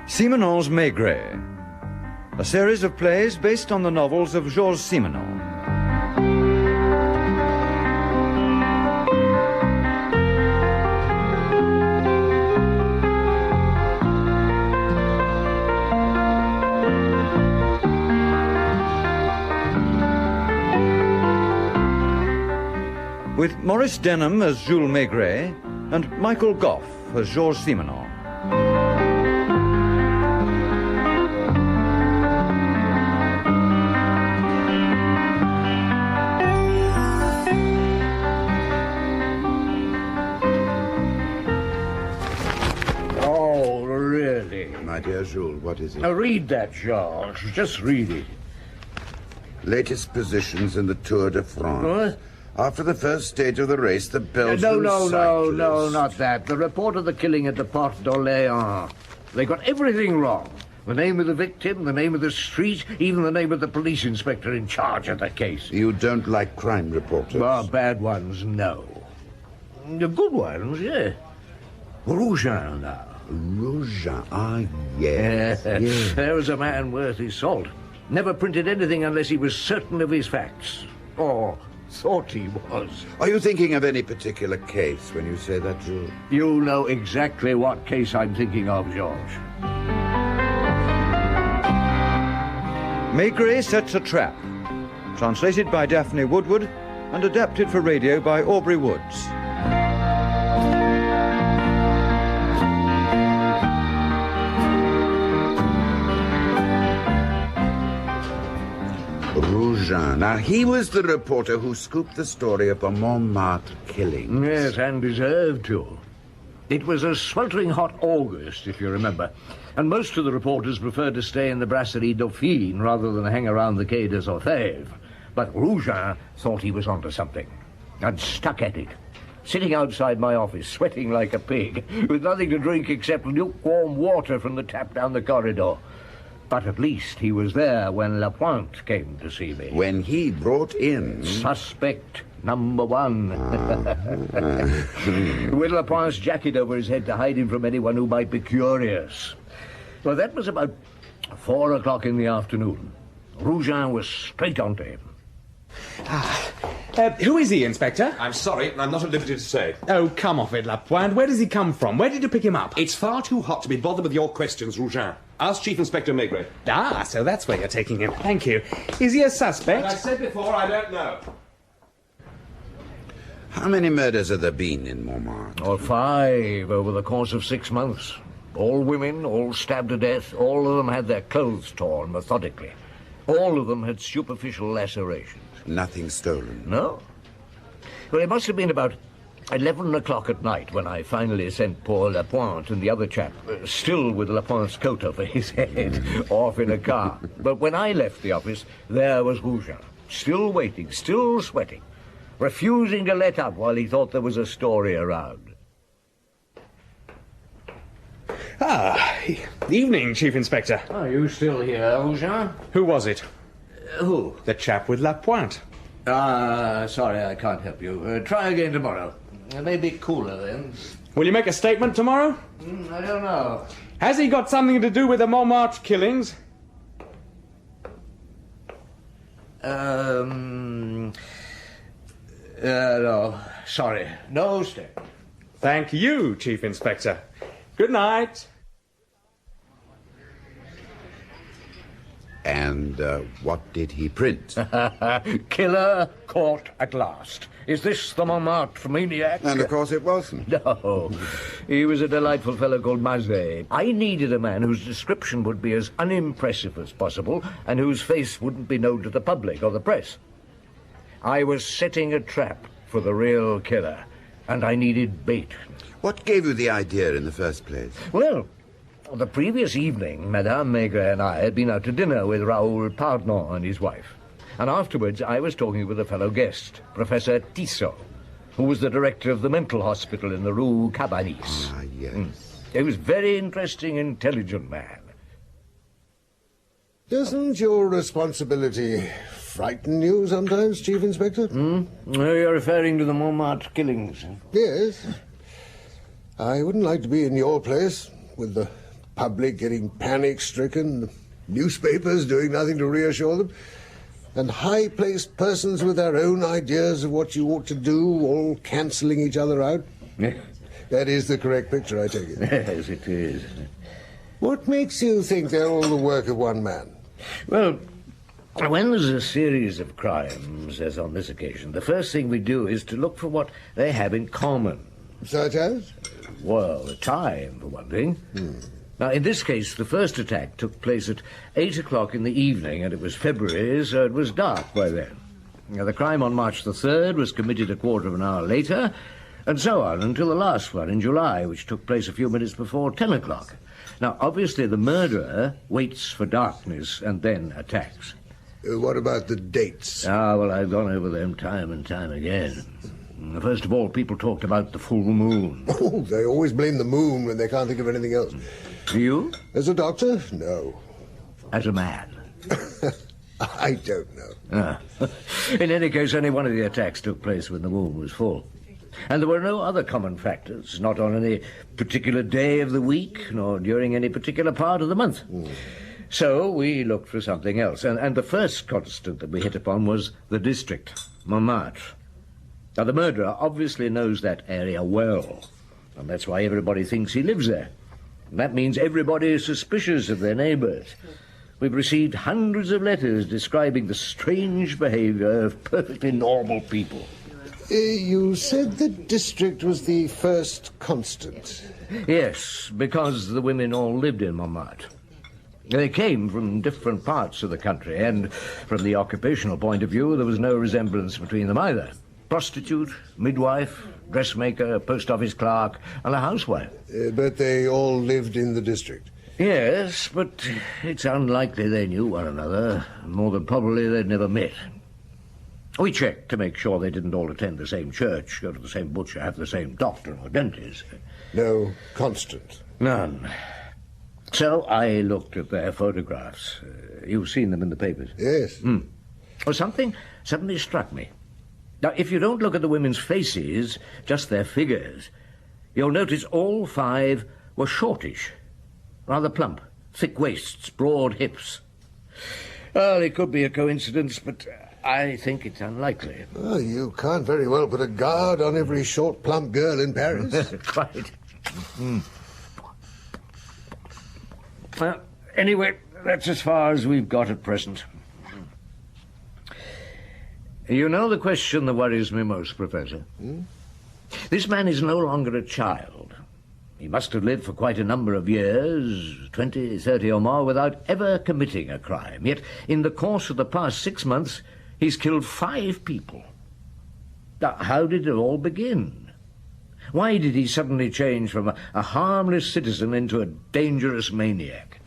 Simenon's Maigret, a series of plays based on the novels of Jules Simenon. With Maurice Denham as Jules Maigret and Michael Gough as Georges Simenon. Oh, really? My dear Jules, what is it? Now read that, Georges. Just read it. Latest positions in the Tour de France. What? After the first stage of the race, the bells No, grew sightless. not that. The report of the killing at the Porte d'Orléans. They got everything wrong. The name of the victim, the name of the street, even the name of the police inspector in charge of the case. You don't like crime reporters? Well, bad ones, no. The good ones, yeah. Rougin, now. Rougin, yes. Yes. There was a man worth his salt. Never printed anything unless he was certain of his facts. Or thought he was. Are you thinking of any particular case when you say that, Jules? You know exactly what case I'm thinking of, George. Maigret Sets a Trap, translated by Daphne Woodward and adapted for radio by Aubrey Woods. Rougin. Now, he was the reporter who scooped the story of the Montmartre killings. Yes, and deserved to. It was a sweltering hot August, if you remember, and most of the reporters preferred to stay in the Brasserie Dauphine rather than hang around the Quai des Orfèvres. But Rougin thought he was onto something, and stuck at it, sitting outside my office, sweating like a pig, with nothing to drink except lukewarm water from the tap down the corridor. But at least he was there when Lapointe came to see me. When he brought in... Suspect number one. With Lapointe's jacket over his head to hide him from anyone who might be curious. Well, that was about 4 o'clock in the afternoon. Rougin was straight onto him. Who is he, Inspector? I'm sorry, I'm not at liberty to say. Oh, come off it, Lapointe. Where does he come from? Where did you pick him up? It's far too hot to be bothered with your questions, Rougin. Ask Chief Inspector Maigret. Ah, so that's where you're taking him. Thank you. Is he a suspect? As I said before, I don't know. How many murders have there been in Montmartre? Or 5 over the course of 6 months. All women, all stabbed to death. All of them had their clothes torn methodically. All of them had superficial lacerations. Nothing stolen? No. Well, it must have been about 11 o'clock at night when I finally sent poor Lapointe and the other chap, still with Lapointe's coat over his head, off in a car. But when I left the office, there was Rougin, still waiting, still sweating, refusing to let up while he thought there was a story around. Ah, evening, Chief Inspector. Are you still here, Rougin? Who was it? Who? The chap with Lapointe. Sorry, I can't help you. Try again tomorrow. It may be cooler then. Will you make a statement tomorrow? I don't know. Has he got something to do with the Montmartre killings? No. Sorry. No statement. Thank you, Chief Inspector. Good night. And what did he print? Killer caught at last. Is this the Montmartre maniac? And of course it wasn't. No. He was a delightful fellow called Maigret. I needed a man whose description would be as unimpressive as possible and whose face wouldn't be known to the public or the press. I was setting a trap for the real killer, and I needed bait. What gave you the idea in the first place? Well, the previous evening, Madame Maigret and I had been out to dinner with Raoul Pardon and his wife. And afterwards, I was talking with a fellow guest, Professor Tissot, who was the director of the mental hospital in the Rue Cabanis. Ah, yes. He was a very interesting, intelligent man. Doesn't your responsibility frighten you sometimes, Chief Inspector? You're referring to the Montmartre killings. Yes. I wouldn't like to be in your place, with the public getting panic-stricken, newspapers doing nothing to reassure them, and high-placed persons with their own ideas of what you ought to do, all cancelling each other out. That is the correct picture, I take it. Yes, it is. What makes you think they're all the work of one man? Well, when there's a series of crimes, as on this occasion, the first thing we do is to look for what they have in common. Such as? Well, the time, for one thing. Now, in this case, the first attack took place at 8 o'clock in the evening, and it was February, so it was dark by then. Now, the crime on March the 3rd was committed a quarter of an hour later, and so on, until the last one in July, which took place a few minutes before 10 o'clock. Now, obviously, the murderer waits for darkness and then attacks. What about the dates? Ah, well, I've gone over them time and time again. First of all, people talked about the full moon. Oh, they always blame the moon when they can't think of anything else. You? As a doctor? No. As a man? I don't know. In any case, only one of the attacks took place when the moon was full. And there were no other common factors, not on any particular day of the week, nor during any particular part of the month. So we looked for something else, and the first constant that we hit upon was the district, Montmartre. Now, the murderer obviously knows that area well, and that's why everybody thinks he lives there. And that means everybody is suspicious of their neighbours. We've received hundreds of letters describing the strange behaviour of perfectly normal people. You said the district was the first constant. Yes, because the women all lived in Montmartre. They came from different parts of the country, and from the occupational point of view, there was no resemblance between them either. Prostitute, midwife, dressmaker, post office clerk, and a housewife. But they all lived in the district. Yes, but it's unlikely they knew one another. More than probably they'd never met. We checked to make sure they didn't all attend the same church, go to the same butcher, have the same doctor or dentist. No constant? None. So I looked at their photographs. You've seen them in the papers? Yes. Well, something suddenly struck me. Now, if you don't look at the women's faces, just their figures, you'll notice all 5 were shortish, rather plump, thick waists, broad hips. Well, it could be a coincidence, but I think it's unlikely. Well, you can't very well put a guard on every short, plump girl in Paris. Quite. Well, anyway, that's as far as we've got at present. You know the question that worries me most, Professor? This man is no longer a child. He must have lived for quite a number of years, 20, 30 or more, without ever committing a crime. Yet, in the course of the past 6 months, he's killed 5 people. Now, how did it all begin? Why did he suddenly change from a harmless citizen into a dangerous maniac?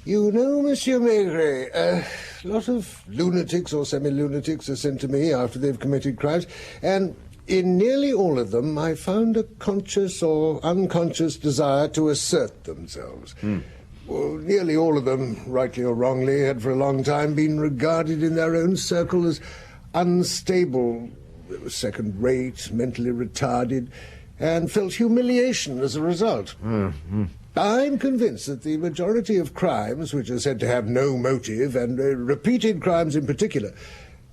You know, Monsieur Maigret, a lot of lunatics or semi-lunatics are sent to me after they've committed crimes, and in nearly all of them I found a conscious or unconscious desire to assert themselves. Well, nearly all of them, rightly or wrongly, had for a long time been regarded in their own circle as unstable, second-rate, mentally retarded, and felt humiliation as a result. I'm convinced that the majority of crimes, which are said to have no motive, and repeated crimes in particular,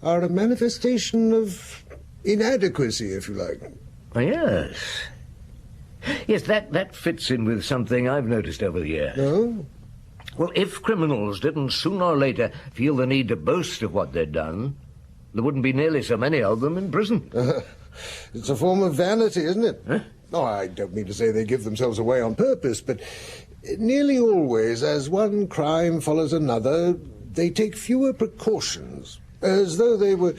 are a manifestation of inadequacy, if you like. Oh, yes. Yes, that fits in with something I've noticed over the years. No? Well, if criminals didn't sooner or later feel the need to boast of what they'd done, there wouldn't be nearly so many of them in prison. It's a form of vanity, isn't it? Huh? Oh, I don't mean to say they give themselves away on purpose, but nearly always, as one crime follows another, they take fewer precautions, as though they were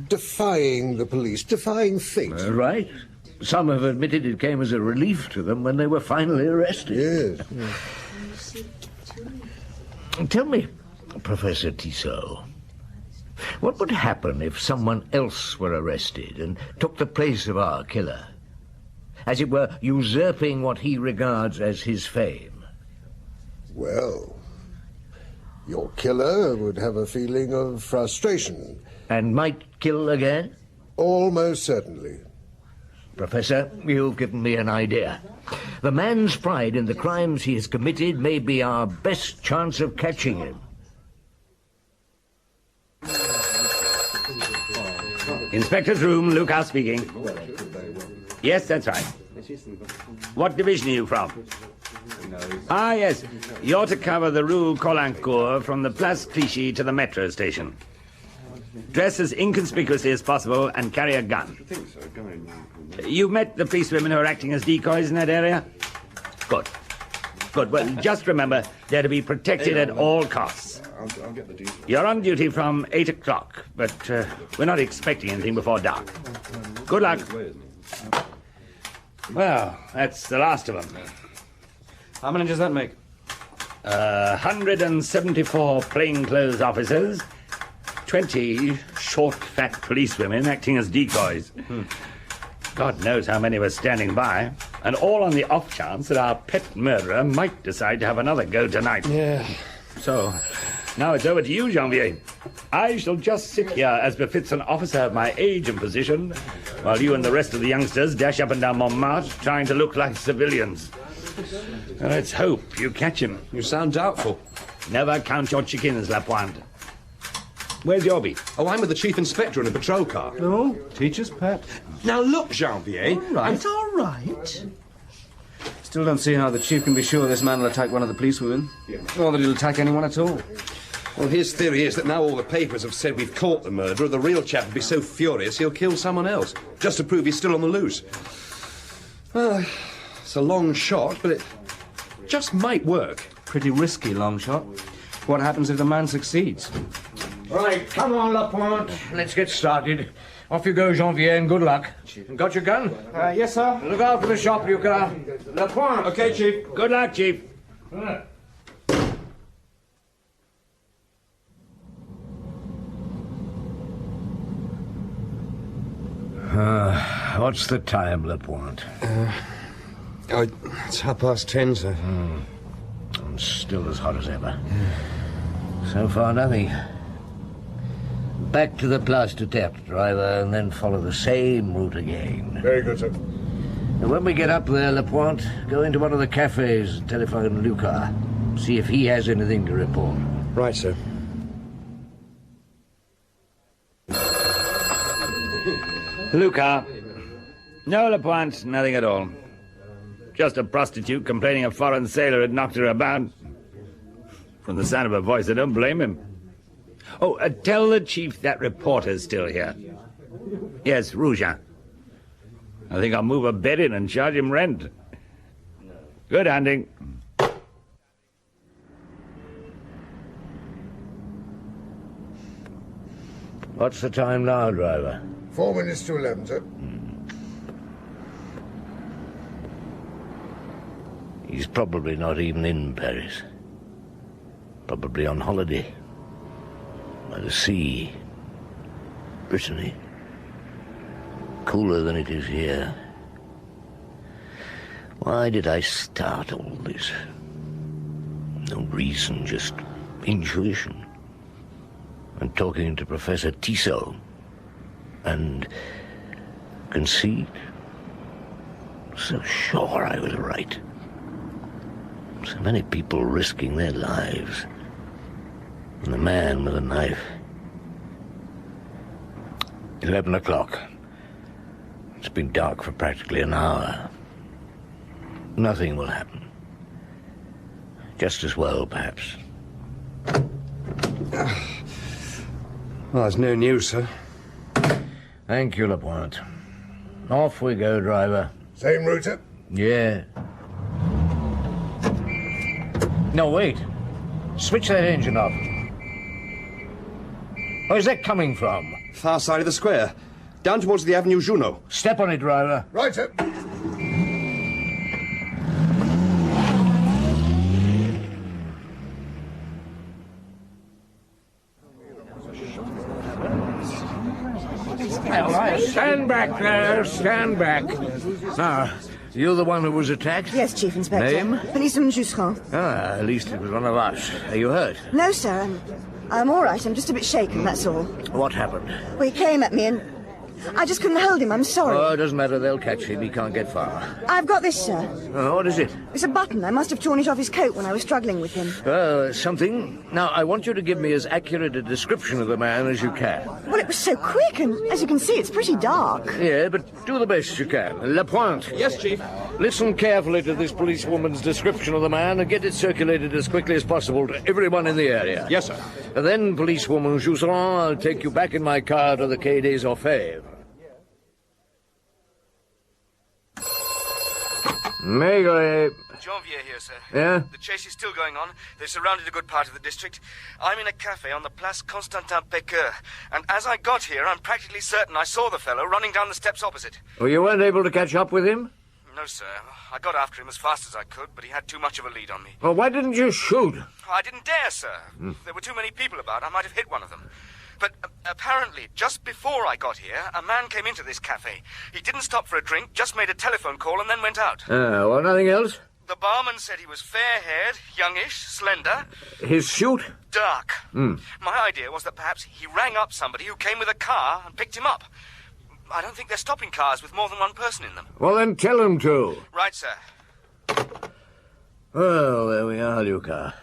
defying the police, defying fate. Right. Some have admitted it came as a relief to them when they were finally arrested. Yes. Tell me, Professor Tissot, what would happen if someone else were arrested and took the place of our killer? As it were, usurping what he regards as his fame. Well, your killer would have a feeling of frustration. And might kill again? Almost certainly. Professor, you've given me an idea. The man's pride in the crimes he has committed may be our best chance of catching him. Inspector's room, Lucas speaking. Yes, that's right. What division are you from? Ah, yes. You're to cover the Rue Colincourt from the Place Clichy to the metro station. Dress as inconspicuously as possible and carry a gun. You've met the policewomen who are acting as decoys in that area? Good. Good. Well, just remember, they're to be protected at all costs. You're on duty from 8 o'clock, but we're not expecting anything before dark. Good luck. Well, that's the last of them. How many does that make? 174 plainclothes officers, 20 short, fat policewomen acting as decoys. God knows how many were standing by, and all on the off chance that our pet murderer might decide to have another go tonight. Yeah. So, now it's over to you, Janvier. I shall just sit here as befits an officer of my age and position, while you and the rest of the youngsters dash up and down Montmartre trying to look like civilians. Let's hope you catch him. You sound doubtful. Never count your chickens, Lapointe. Where's your beat? Oh, I'm with the chief inspector in a patrol car. No, teacher's pet. Now look, Janvier. All right. Still don't see how the chief can be sure this man will attack one of the policewomen, or that he'll attack anyone at all. Well, his theory is that now all the papers have said we've caught the murderer, the real chap will be so furious he'll kill someone else, just to prove he's still on the loose. Well, it's a long shot, but it just might work. Pretty risky long shot. What happens if the man succeeds? Right, come on, Lapointe. Let's get started. Off you go, Janvier, and good luck. Got your gun? Yes, sir. Look out for the shop, Lucas. Lapointe. Okay, Chief. Good luck, Chief. What's the time, Lapointe? It's 10:30, sir. I'm still as hot as ever. So far, nothing. Back to the Place du Tertre, driver, and then follow the same route again. Very good, sir. And when we get up there, Lapointe, go into one of the cafes and telephone Lucas. See if he has anything to report. Right, sir. Lucas. No, Lapointe, nothing at all. Just a prostitute complaining a foreign sailor had knocked her about. From the sound of her voice, I don't blame him. Oh, tell the chief that reporter's still here. Yes, Rougin. I think I'll move a bed in and charge him rent. Good hunting. What's the time now, driver? 4 minutes to 11, sir. He's probably not even in Paris. Probably on holiday. By the sea. Brittany. Cooler than it is here. Why did I start all this? No reason, just intuition. And talking to Professor Tissot. And conceit. So sure I was right. So many people risking their lives. And the man with a knife. 11 o'clock. It's been dark for practically an hour. Nothing will happen. Just as well, perhaps. Well, there's no news, sir. Thank you, Lapointe. Off we go, driver. Same route, sir? Yeah. No, wait. Switch that engine off. Where's that coming from? Far side of the square. Down towards the Avenue Junot. Step on it, driver. Right, sir. Stand back there, stand back. Now, you're the one who was attacked? Yes, Chief Inspector. Name? Policewoman Jules. Ah, at least it was one of us. Are you hurt? No, sir. I'm all right. I'm just a bit shaken, that's all. What happened? Well, he came at me and I just couldn't hold him, I'm sorry. Oh, it doesn't matter. They'll catch him. He can't get far. I've got this, sir. Oh, what is it? It's a button. I must have torn it off his coat when I was struggling with him. Something. Now, I want you to give me as accurate a description of the man as you can. Well, it was so quick, and as you can see, it's pretty dark. Yeah, but do the best you can. Lapointe. Yes, Chief. Listen carefully to this policewoman's description of the man and get it circulated as quickly as possible to everyone in the area. Yes, sir. And then, policewoman Jules, I'll take you back in my car to the Quai des Orfèvres. Maigret. Janvier here, sir. Yeah? The chase is still going on. They've surrounded a good part of the district. I'm in a cafe on the Place Constantin Péqueur, and as I got here, I'm practically certain I saw the fellow running down the steps opposite. Well, you weren't able to catch up with him? No, sir. I got after him as fast as I could, but he had too much of a lead on me. Well, why didn't you shoot? I didn't dare, sir. There were too many people about. I might have hit one of them. But apparently, just before I got here, a man came into this cafe. He didn't stop for a drink, just made a telephone call and then went out. Well, nothing else? The barman said he was fair-haired, youngish, slender. His suit? Dark. My idea was that perhaps he rang up somebody who came with a car and picked him up. I don't think they're stopping cars with more than one person in them. Well, then tell him to. Right, sir. Well, there we are, Luca.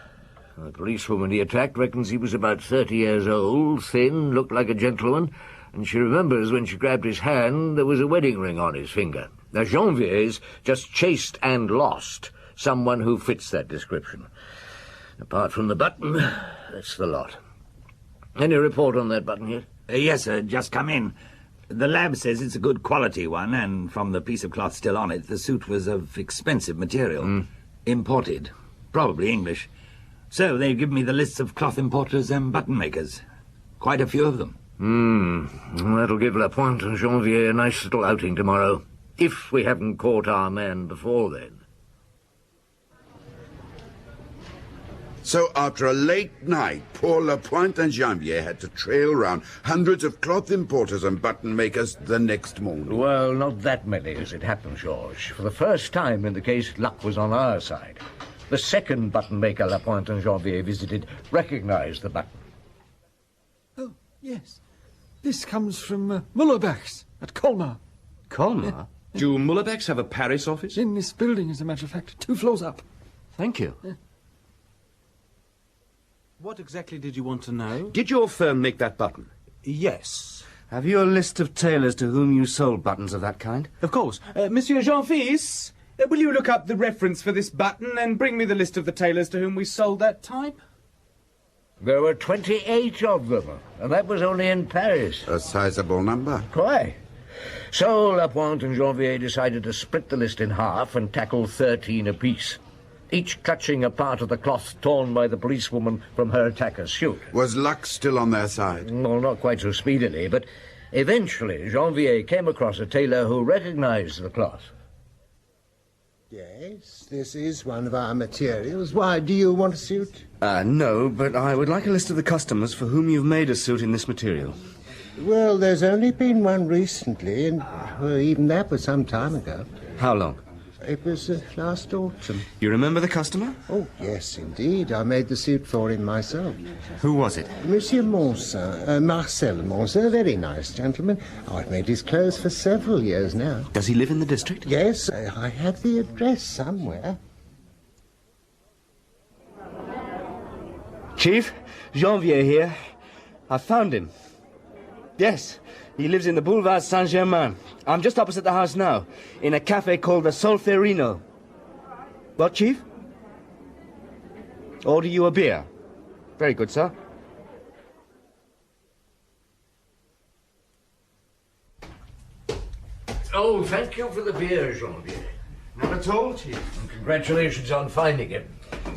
The policewoman he attacked reckons he was about 30 years old, thin, looked like a gentleman, and she remembers when she grabbed his hand there was a wedding ring on his finger. Now, Janvier's just chased and lost someone who fits that description. Apart from the button, that's the lot. Any report on that button yet? Yes, sir, just come in. The lab says it's a good quality one, and from the piece of cloth still on it, the suit was of expensive material. Imported. Probably English. So they've given me the lists of cloth importers and button makers. Quite a few of them. That'll give Lapointe and Janvier a nice little outing tomorrow. If we haven't caught our man before then. So after a late night, poor Lapointe and Janvier had to trail round hundreds of cloth importers and button makers the next morning. Well, not that many as it happened, Georges. For the first time in the case, luck was on our side. The second button maker Lapointe and Janvier visited recognized the button. Oh, yes. This comes from Mullerbach's at Colmar. Colmar? Do Mullerbach's have a Paris office? In this building, as a matter of fact, 2 floors up. Thank you. Yeah. What exactly did you want to know? Did your firm make that button? Yes. Have you a list of tailors to whom you sold buttons of that kind? Of course. Monsieur Jean-Fils, will you look up the reference for this button and bring me the list of the tailors to whom we sold that type? There were 28 of them, and that was only in Paris. A sizable number. Quite. So Lapointe and Janvier decided to split the list in half and tackle 13 apiece, each clutching a part of the cloth torn by the policewoman from her attacker's suit. Was luck still on their side? Well, not quite so speedily, but eventually Janvier came across a tailor who recognized the cloth. Yes, this is one of our materials. Why, do you want a suit? No, but I would like a list of the customers for whom you've made a suit in this material. Well, there's only been one recently, and even that was some time ago. How long? It was last autumn. You remember the customer? Oh, yes, indeed. I made the suit for him myself. Who was it? Monsieur Moncin, Marcel Moncin, a very nice gentleman. I've made his clothes for several years now. Does he live in the district? Yes, I have the address somewhere. Chief, Janvier here. I found him. Yes, he lives in the Boulevard Saint-Germain. I'm just opposite the house now, in a cafe called the Solferino. What, Chief? Order you a beer. Very good, sir. Oh, thank you for the beer, Janvier. Not at all, Chief. And congratulations on finding him.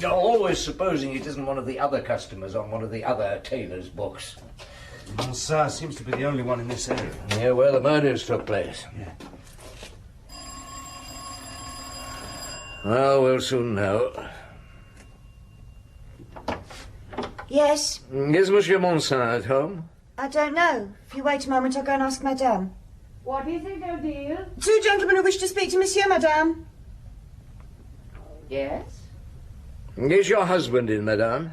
Always supposing it isn't one of the other customers on one of the other tailors' books. Moncin seems to be the only one in this area. Yeah, where the murders took place. Yeah. Well, we'll soon know. Yes? Is Monsieur Moncin at home? I don't know. If you wait a moment, I'll go and ask Madame. What is it, Odile? 2 gentlemen who wish to speak to Monsieur, Madame. Yes? Is your husband in, Madame?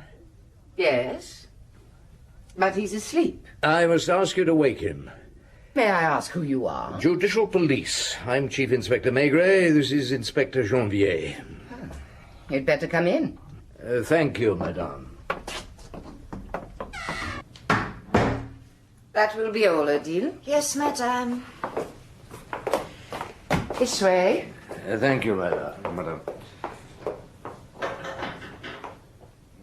Yes. But he's asleep. I must ask you to wake him. May I ask who you are? Judicial Police. I'm Chief Inspector Maigret. This is Inspector Janvier. You'd better come in. Thank you, madame. That will be all, Odile. Yes, madame. This way. Thank you, madame.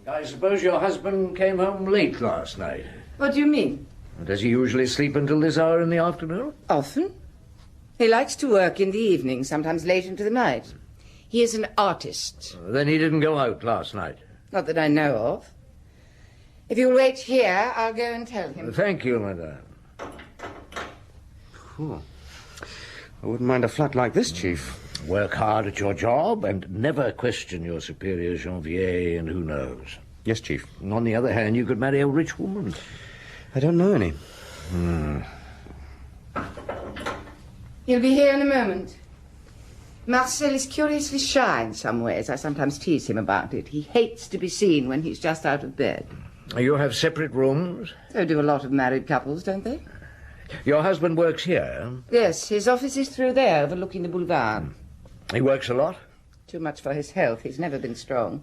I suppose your husband came home late last night. What do you mean? Does he usually sleep until this hour in the afternoon? Often. He likes to work in the evening, sometimes late into the night. He is an artist. Then he didn't go out last night? Not that I know of. If you'll wait here, I'll go and tell him. Thank you, madame. I wouldn't mind a flat like this, Chief. Work hard at your job and never question your superior, Janvier, and who knows. Yes, Chief. And on the other hand, you could marry a rich woman. I don't know any. He'll be here in a moment. Marcel is curiously shy in some ways. I sometimes tease him about it. He hates to be seen when he's just out of bed. You have separate rooms? So do a lot of married couples, don't they? Your husband works here? Yes, his office is through there, overlooking the boulevard. He works a lot? Too much for his health. He's never been strong.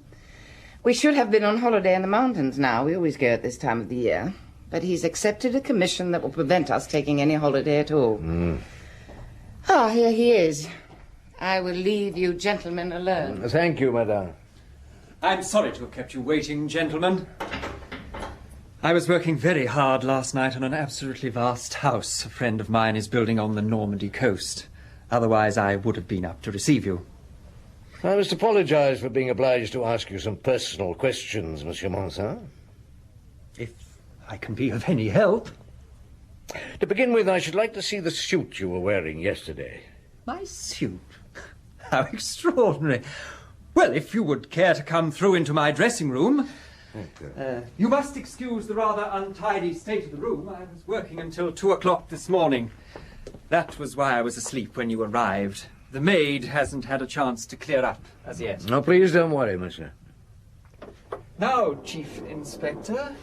We should have been on holiday in the mountains now. We always go at this time of the year. But he's accepted a commission that will prevent us taking any holiday at all. Here he is. I will leave you gentlemen alone. Thank you, madame. I'm sorry to have kept you waiting, gentlemen. I was working very hard last night on an absolutely vast house a friend of mine is building on the Normandy coast. Otherwise, I would have been up to receive you. I must apologize for being obliged to ask you some personal questions, Monsieur Moncin. If I can be of any help. To begin with, I should like to see the suit you were wearing yesterday. My suit? How extraordinary. Well, if you would care to come through into my dressing room... you must excuse the rather untidy state of the room. I was working until 2 o'clock this morning. That was why I was asleep when you arrived. The maid hasn't had a chance to clear up as yet. No, please don't worry, monsieur. Now, Chief Inspector,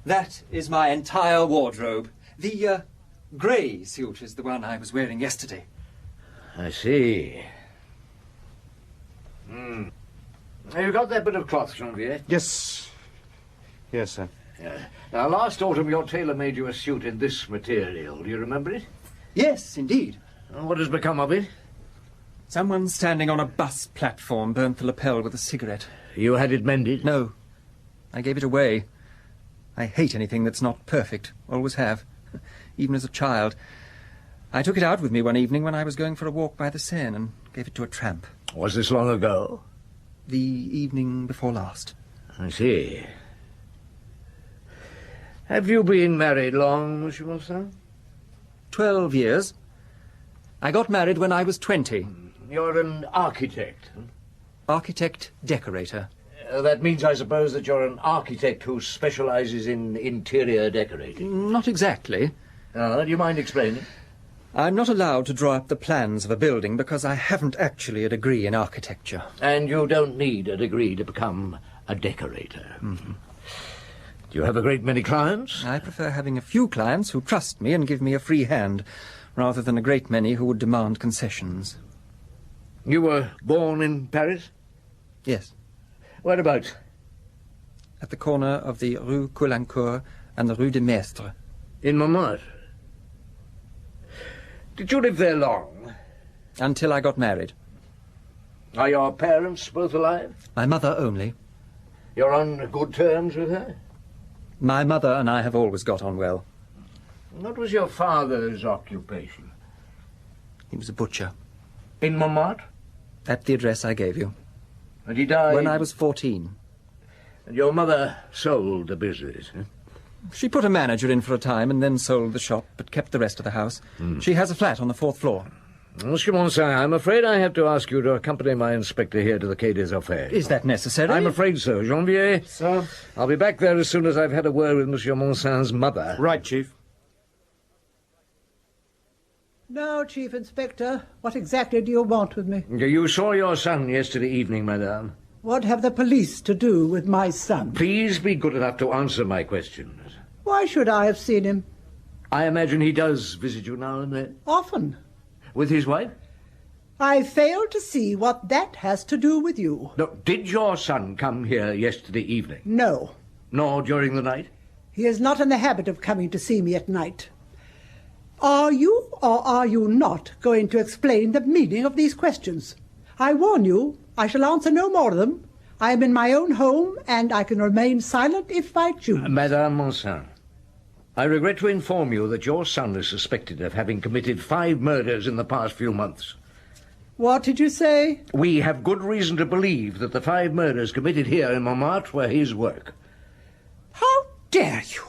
that is my entire wardrobe. The grey suit is the one I was wearing yesterday. I see. Have you got that bit of cloth, Janvier? Yes. Yes, sir. Now, last autumn your tailor made you a suit in this material. Do you remember it? Yes, indeed. And what has become of it? Someone standing on a bus platform burnt the lapel with a cigarette. You had it mended? No. I gave it away. I hate anything that's not perfect. Always have. Even as a child. I took it out with me one evening when I was going for a walk by the Seine and gave it to a tramp. Was this long ago? The evening before last. I see. Have you been married long, Monsieur Moncin? 12 years. I got married when I was 20. You're an architect? Architect-decorator. That means, I suppose, that you're an architect who specializes in interior decorating. Not exactly. Do you mind explaining? I'm not allowed to draw up the plans of a building because I haven't actually a degree in architecture. And you don't need a degree to become a decorator. Mm-hmm. Do you have a great many clients? I prefer having a few clients who trust me and give me a free hand, rather than a great many who would demand concessions. You were born in Paris? Yes. Whereabouts? At the corner of the Rue Colincourt and the Rue de Maistre. In Montmartre? Did you live there long? Until I got married. Are your parents both alive? My mother only. You're on good terms with her? My mother and I have always got on well. What was your father's occupation? He was a butcher. In Montmartre? At the address I gave you. And he died? When I was 14. And your mother sold the business, eh? She put a manager in for a time and then sold the shop, but kept the rest of the house. She has a flat on the 4th floor. Monsieur Moncin, I'm afraid I have to ask you to accompany my inspector here to the Quai des Orfèvres. Is that necessary? I'm afraid so. Janvier? Sir? I'll be back there as soon as I've had a word with Monsieur Moncin's mother. Right, Chief. Now, Chief Inspector, what exactly do you want with me? You saw your son yesterday evening, madame. What have the police to do with my son? Please be good enough to answer my questions. Why should I have seen him? I imagine he does visit you now and then? Often. With his wife? I fail to see what that has to do with you. No, did your son come here yesterday evening? No. Nor during the night? He is not in the habit of coming to see me at night. Are you or are you not going to explain the meaning of these questions? I warn you, I shall answer no more of them. I am in my own home, and I can remain silent if I choose. Madame Moncin, I regret to inform you that your son is suspected of having committed 5 murders in the past few months. What did you say? We have good reason to believe that the 5 murders committed here in Montmartre were his work. How dare you?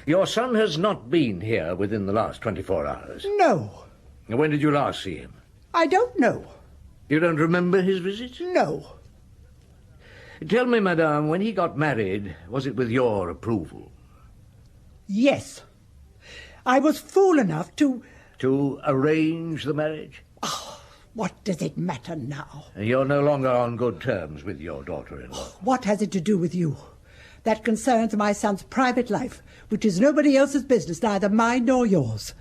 Your son has not been here within the last 24 hours. No. When did you last see him? I don't know. You don't remember his visit? No. Tell me, madame, when he got married, was it with your approval? Yes. I was fool enough to... To arrange the marriage? Oh, what does it matter now? You're no longer on good terms with your daughter-in-law. What has it to do with you? That concerns my son's private life, which is nobody else's business, neither mine nor yours.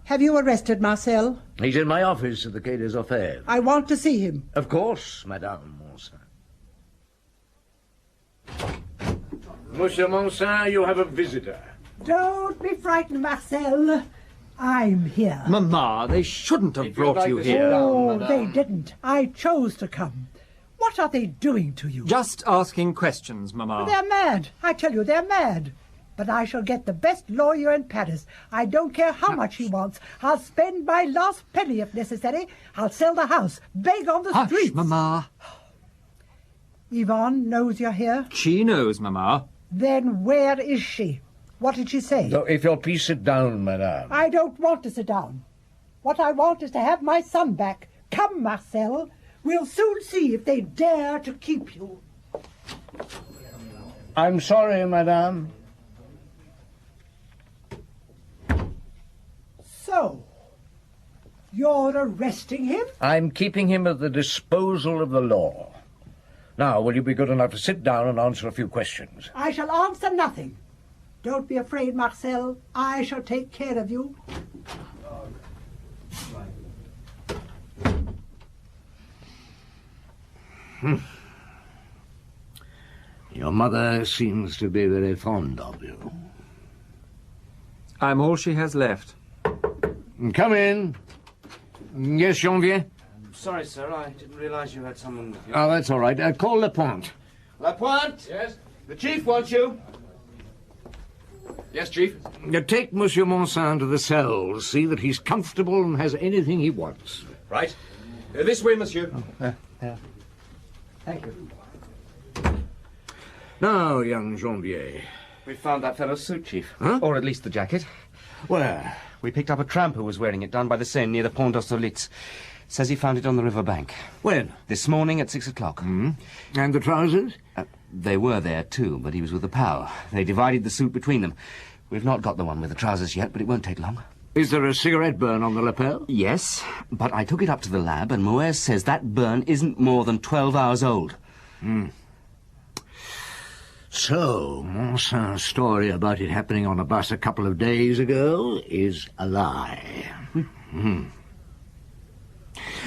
Have you arrested Marcel? He's in my office at the Quai des Orfèvres. I want to see him. Of course, Madame Moncin. Monsieur Moncin, you have a visitor. Don't be frightened, Marcel. I'm here. Mamma, they shouldn't have brought you here. Oh, they didn't. I chose to come. What are they doing to you? Just asking questions, Mamma. They're mad. I tell you, they're mad. But I shall get the best lawyer in Paris. I don't care how much he wants. I'll spend my last penny if necessary. I'll sell the house, beg on the streets. Hush, Mamma. Yvonne knows you're here? She knows, Mamma. Then where is she? What did she say? So if you'll please sit down, madame. I don't want to sit down. What I want is to have my son back. Come, Marcel. We'll soon see if they dare to keep you. I'm sorry, madame. So, you're arresting him? I'm keeping him at the disposal of the law. Now, will you be good enough to sit down and answer a few questions? I shall answer nothing. Don't be afraid, Marcel. I shall take care of you. Your mother seems to be very fond of you. I'm all she has left. Come in. Yes, Janvier? Sorry, sir, I didn't realise you had someone with you. Oh, that's all right. Call Lapointe. Lapointe? Yes? The chief wants you. Yes, chief? Take Monsieur Moncin to the cells. See that he's comfortable and has anything he wants. Right. This way, monsieur. Thank you. Now, young Janvier. We found that fellow's suit, chief. Huh? Or at least the jacket. Where? We picked up a tramp who was wearing it down by the Seine near the Pont d'Austerlitz. Says he found it on the river bank. When? This morning at 6 o'clock. And the trousers? They were there too, but he was with the power. They divided the suit between them. We've not got the one with the trousers yet, but it won't take long. Is there a cigarette burn on the lapel? Yes, but I took it up to the lab, and Moët says that burn isn't more than 12 hours old. So, Moncin's story about it happening on a bus a couple of days ago is a lie.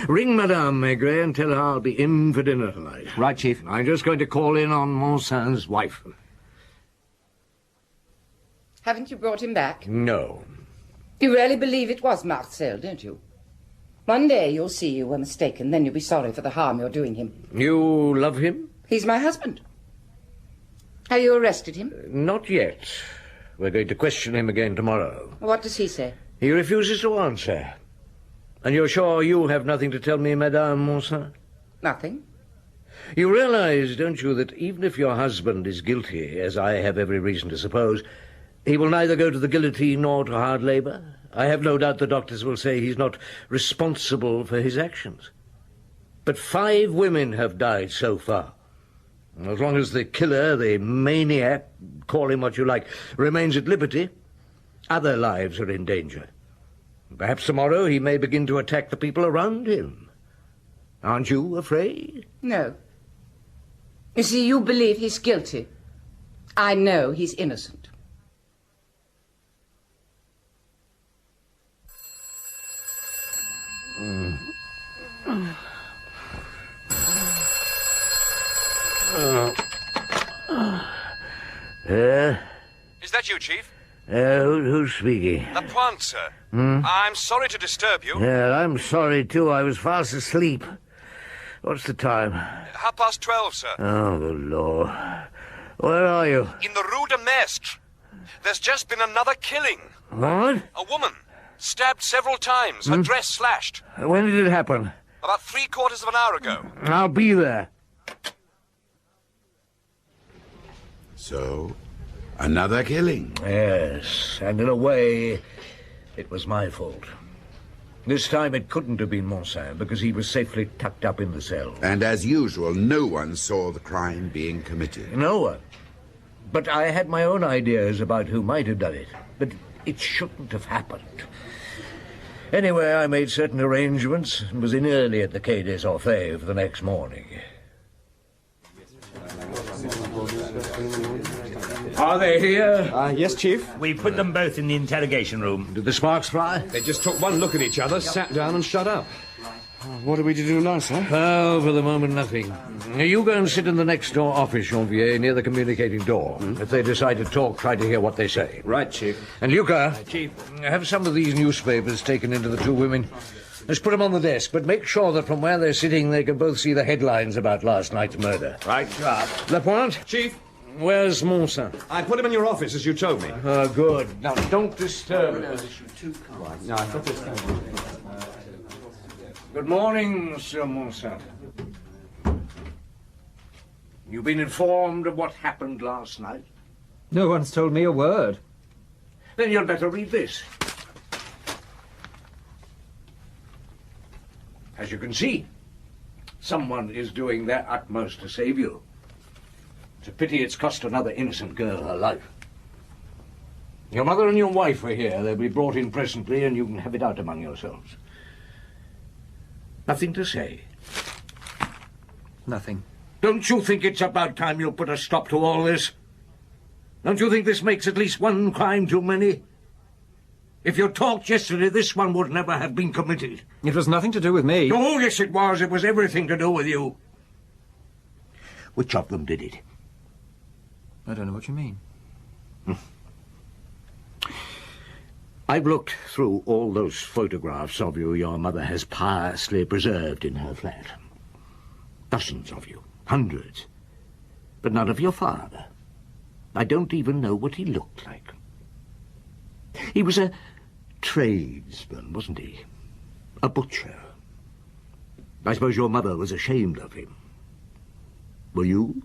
Ring Madame Maigret and tell her I'll be in for dinner tonight. Right, Chief. I'm just going to call in on Moncin's wife. Haven't you brought him back? No. You really believe it was Marcel, don't you? One day you'll see you were mistaken, then you'll be sorry for the harm you're doing him. You love him? He's my husband. Have you arrested him? Not yet. We're going to question him again tomorrow. What does he say? He refuses to answer. And you're sure you have nothing to tell me, Madame Moncin? Nothing. You realize, don't you, that even if your husband is guilty, as I have every reason to suppose, he will neither go to the guillotine nor to hard labour? I have no doubt the doctors will say he's not responsible for his actions. But 5 women have died so far. As long as the killer, the maniac, call him what you like, remains at liberty, other lives are in danger. Perhaps tomorrow he may begin to attack the people around him. Aren't you afraid? No. You see, you believe he's guilty. I know he's innocent. Is that you, Chief? Who's speaking? Lapointe, sir. Hmm? I'm sorry to disturb you. Yeah, I'm sorry, too. I was fast asleep. What's the time? 12:30, sir. Oh, the Lord. Where are you? In the Rue de Mestre. There's just been another killing. What? A woman. Stabbed several times. Her dress slashed. When did it happen? About 3/4 of an hour ago. I'll be there. So, another killing. Yes, and in a way, it was my fault. This time it couldn't have been Moncin, because he was safely tucked up in the cell. And as usual, no one saw the crime being committed. No one. But I had my own ideas about who might have done it. But it shouldn't have happened. Anyway, I made certain arrangements and was in early at the Quai des Orfèvres the next morning. Are they here? Yes, Chief. We put them both in the interrogation room. Did the sparks fly? They just took one look at each other, sat down and shut up. What are we to do now, sir? Oh, for the moment, nothing. You go and sit in the next door office, Janvier, near the communicating door. If they decide to talk, try to hear what they say. Right, Chief. And Luca, Chief, have some of these newspapers taken into the two women. Let's put them on the desk, but make sure that from where they're sitting they can both see the headlines about last night's murder. Right. Lapointe? Chief? Where's Moncin? I put him in your office, as you told me. Oh, good. Now, don't disturb us. No, I thought this Good morning, Monsieur Moncin. You've been informed of what happened last night? No one's told me a word. Then you'd better read this. As you can see, someone is doing their utmost to save you. It's a pity it's cost another innocent girl her life. Your mother and your wife are here. They'll be brought in presently, and you can have it out among yourselves. Nothing to say? Nothing. Don't you think it's about time you put a stop to all this? Don't you think this makes at least one crime too many? If you talked yesterday, this one would never have been committed. It was nothing to do with me. Oh, yes, it was. It was everything to do with you. Which of them did it? I don't know what you mean. I've looked through all those photographs of you your mother has piously preserved in her flat. Dozens of you, hundreds, but none of your father. I don't even know what he looked like. He was a tradesman, wasn't he? A butcher. I suppose your mother was ashamed of him. Were you?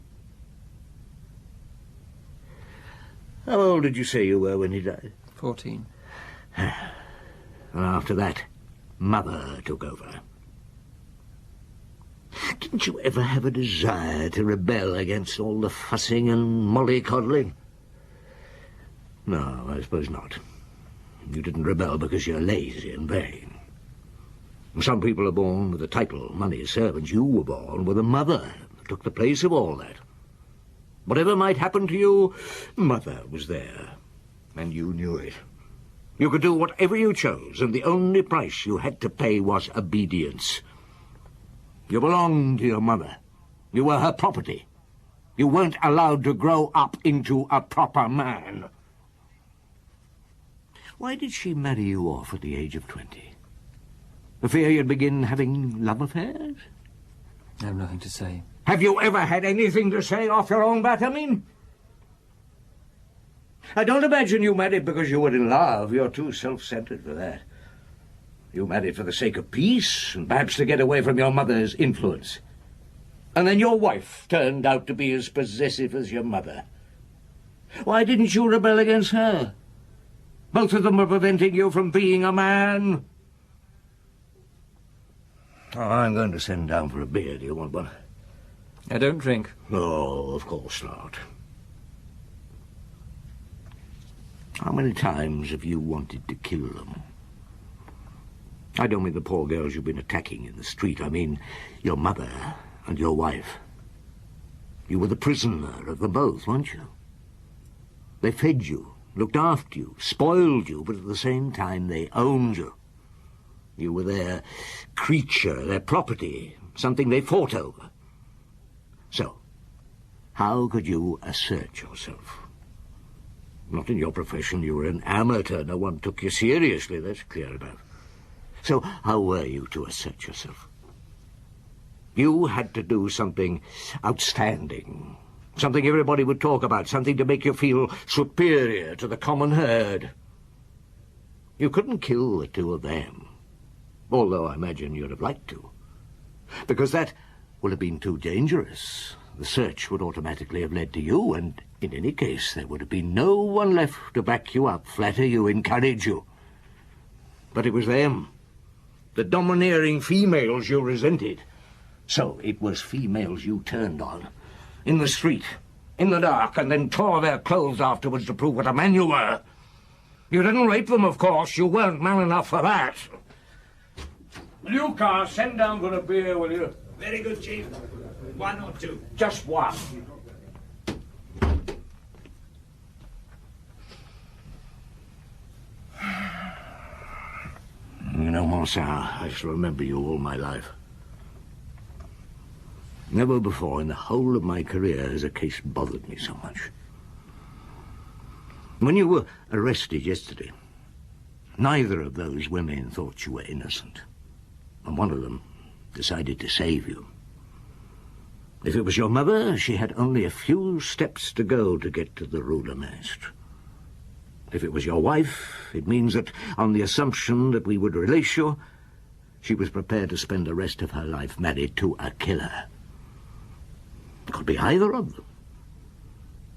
How old did you say you were when he died? 14. And after that, Mother took over. Didn't you ever have a desire to rebel against all the fussing and mollycoddling? No, I suppose not. You didn't rebel because you're lazy and vain. Some people are born with a title, money, servants. You were born with a mother that took the place of all that. Whatever might happen to you, Mother was there, and you knew it. You could do whatever you chose, and the only price you had to pay was obedience. You belonged to your mother. You were her property. You weren't allowed to grow up into a proper man. Why did she marry you off at the age of 20? For fear you'd begin having love affairs? I have nothing to say. Have you ever had anything to say off your own bat, I mean? I don't imagine you married because you were in love. You're too self-centered for that. You married for the sake of peace, and perhaps to get away from your mother's influence. And then your wife turned out to be as possessive as your mother. Why didn't you rebel against her? Both of them were preventing you from being a man. Oh, I'm going to send down for a beer. Do you want one? I don't drink. No, of course not. How many times have you wanted to kill them? I don't mean the poor girls you've been attacking in the street. I mean your mother and your wife. You were the prisoner of them both, weren't you? They fed you, looked after you, spoiled you, but at the same time they owned you. You were their creature, their property, something they fought over. So, How could you assert yourself? Not in your profession. You were an amateur. No one took you seriously, that's clear enough. So how were you to assert yourself? You had to do something outstanding, something everybody would talk about, something to make you feel superior to the common herd. You couldn't kill the two of them, although I imagine you'd have liked to, because that would have been too dangerous. The search would automatically have led to you, and in any case there would have been no one left to back you up, flatter you, encourage you. But it was them, the domineering females, you resented. So it was females you turned on, in the street, in the dark, and then tore their clothes afterwards to prove what a man you were. You didn't rape them, of course. You weren't man enough for that. Lucas, send down for a beer, will you? Very good, Chief. 1 or 2? Just 1. You know, Moncin, I shall remember you all my life. Never before in the whole of my career has a case bothered me so much. When you were arrested yesterday, neither of those women thought you were innocent, and one of them decided to save you. If it was your mother, she had only a few steps to go to get to the Rue de Maistre. If it was your wife, it means that, on the assumption that we would release you, she was prepared to spend the rest of her life married to a killer. It could be either of them.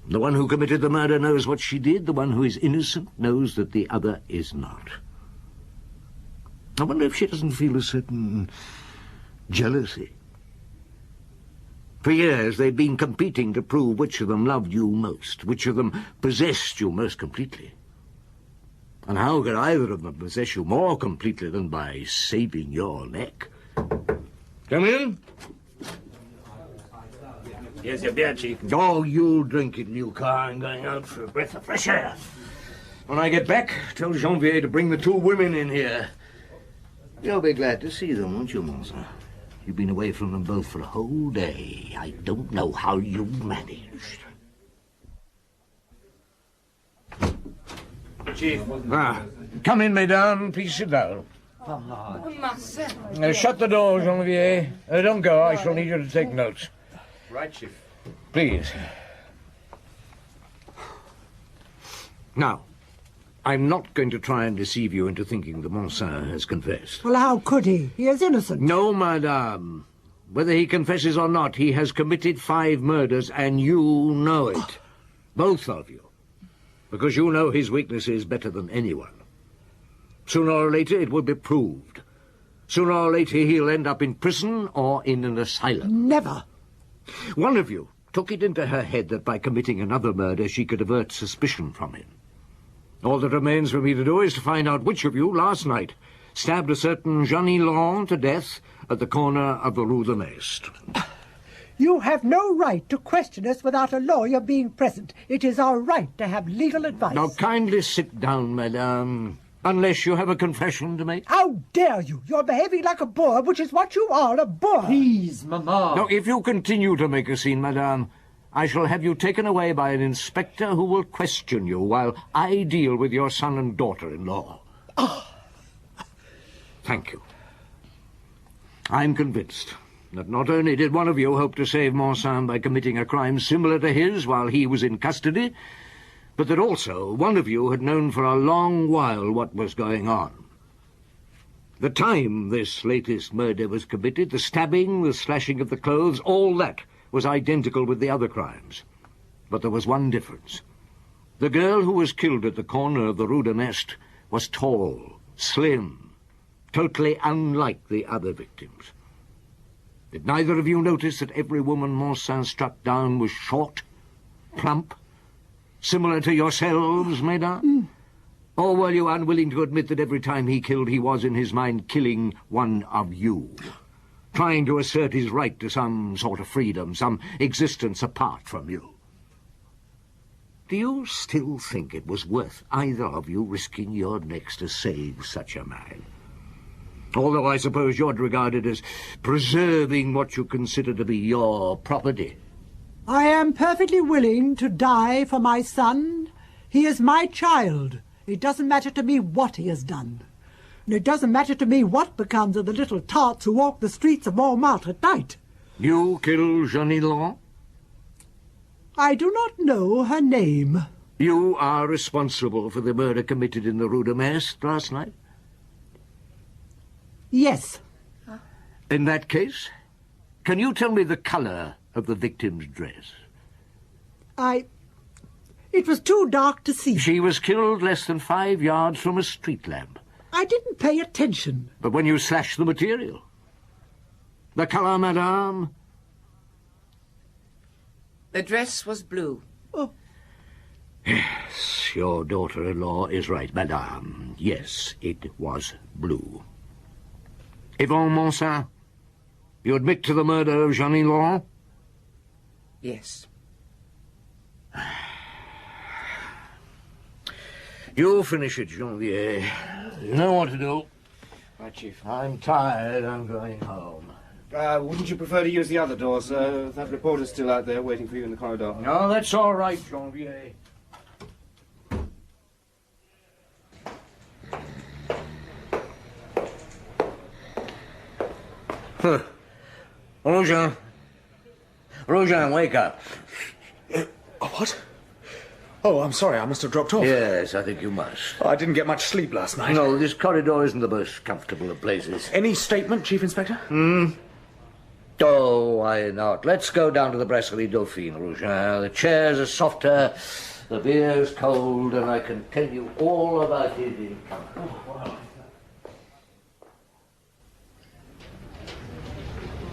The one who committed the murder knows what she did. The one who is innocent knows that the other is not. I wonder if she doesn't feel a certain jealousy. For years they've been competing to prove which of them loved you most, which of them possessed you most completely. And how could either of them possess you more completely than by saving your neck? Come in. Here's your beer, Chief. Oh, you'll drink it in your car. I'm going out for a breath of fresh air. When I get back, tell Janvier to bring the 2 women in here. You'll be glad to see them, won't you, Moncin? You've been away from them both for a whole day. I don't know how you managed. Chief. Come in, mesdames. Please sit down. Shut the door, Janvier. Don't go. I shall need you to take notes. Right, Chief. Please. Now, I'm not going to try and deceive you into thinking that Moncin has confessed. Well, how could he? He is innocent. No, madame. Whether he confesses or not, he has committed 5 murders, and you know it. Both of you. Because you know his weaknesses better than anyone. Sooner or later, it will be proved. Sooner or later, he'll end up in prison or in an asylum. Never. One of you took it into her head that by committing another murder, she could avert suspicion from him. All that remains for me to do is to find out which of you, last night, stabbed a certain Jeannie Laurent to death at the corner of the Rue de Maistre. You have no right to question us without a lawyer being present. It is our right to have legal advice. Now, kindly sit down, madame, unless you have a confession to make. How dare you? You're behaving like a boor, which is what you are, a boor. Please, Mamma. Now, if you continue to make a scene, madame, I shall have you taken away by an inspector who will question you while I deal with your son and daughter-in-law. Thank you. I'm convinced that not only did one of you hope to save Moncin by committing a crime similar to his while he was in custody, but that also one of you had known for a long while what was going on. The time this latest murder was committed, the stabbing, the slashing of the clothes, all that was identical with the other crimes. But there was one difference. The girl who was killed at the corner of the Rue de Maistre was tall, slim, totally unlike the other victims. Did neither of you notice that every woman Moncin struck down was short, plump, similar to yourselves, mesdames? Or were you unwilling to admit that every time he killed, he was in his mind killing one of you, trying to assert his right to some sort of freedom, some existence apart from you? Do you still think it was worth either of you risking your necks to save such a man? Although I suppose you'd regard it as preserving what you consider to be your property. I am perfectly willing to die for my son. He is my child. It doesn't matter to me what he has done. And it doesn't matter to me what becomes of the little tarts who walk the streets of Montmartre at night. You killed Jeannie Laurent? I do not know her name. You are responsible for the murder committed in the Rue de Metz last night? Yes. In that case, can you tell me the colour of the victim's dress? It was too dark to see. She was killed less than 5 yards from a street lamp. I didn't pay attention. But when you slashed the material? The colour, madame? The dress was blue. Oh. Yes, your daughter-in-law is right, madame. Yes, it was blue. Yvonne Moncin, you admit to the murder of Jeannie Laurent? Yes. You finish it, Janvier. You know what to do. Right, Chief. I'm tired. I'm going home. Wouldn't you prefer to use the other door, sir? That reporter's still out there waiting for you in the corridor. No, that's all right, Janvier. Rougin. Rougin, wake up. What? Oh, I'm sorry, I must have dropped off. Yes, I think you must. I didn't get much sleep last night. No, this corridor isn't the most comfortable of places. Any statement, Chief Inspector? Oh, why not? Let's go down to the Brasserie Dauphine, Rougin. The chairs are softer, the beer's cold, and I can tell you all about it in comfort.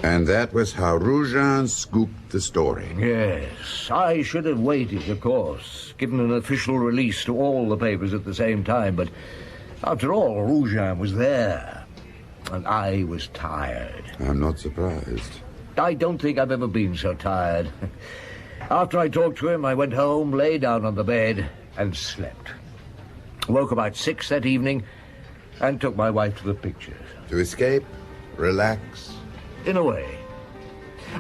And that was how Rougin scooped the story. Yes, I should have waited, of course, given an official release to all the papers at the same time, but after all, Rougin was there, and I was tired. I'm not surprised. I don't think I've ever been so tired. After I talked to him, I went home, lay down on the bed, and slept. Woke about 6 that evening, and took my wife to the pictures. To escape, relax. In a way.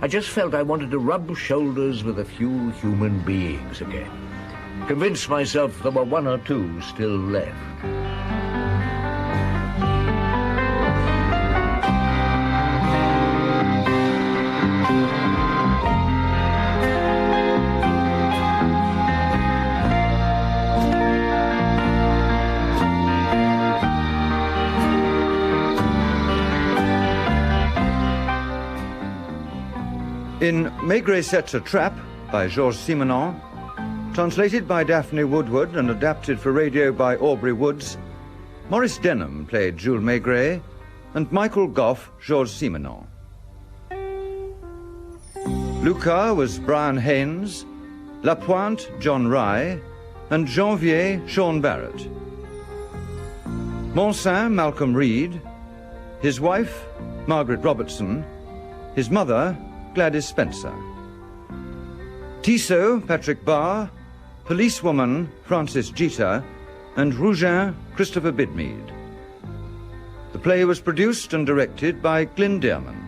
I just felt I wanted to rub shoulders with a few human beings again. Convince myself there were 1 or 2 still left. In Maigret Sets a Trap by Georges Simenon, translated by Daphne Woodward and adapted for radio by Aubrey Woods, Maurice Denham played Jules Maigret and Michael Gough Georges Simenon. Lucas was Brian Haines, Lapointe John Rye, and Janvier Sean Barrett. Moncin Malcolm Reid, his wife Margaret Robertson, his mother Gladys Spencer. Tissot, Patrick Barr, Policewoman, Francis Jeater, and Rougin, Christopher Bidmead. The play was produced and directed by Glyn Dearman.